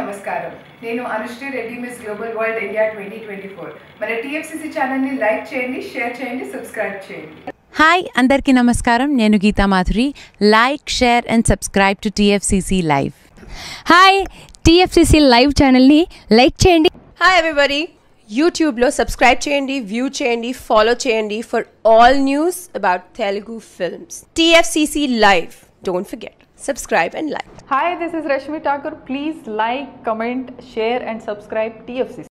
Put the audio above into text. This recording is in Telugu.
నమస్కారం. నేను Anusri Reddy miss global world India 2024. మన టీఎఫ్సీసీ ఛానల్ని లైక్ చేయండి, షేర్ చేయండి, సబ్స్క్రైబ్ చేయండి. హాయ్ అందరికీ నమస్కారం. నేను Geetha Madhuri. Like, share and subscribe to TFCC live. Hi, TFCC live ఛానల్ని లైక్ చేయండి. హాయ్ ఎవ్రీబడి, యూట్యూబ్లో సబ్స్క్రైబ్ చేయండి, వ్యూ చేయండి, ఫాలో చేయండి for all news about Telugu films. TFCC live, don't forget, subscribe and like. Hi, this is Rashmi Thakur. Please like, comment, share and subscribe TFCC.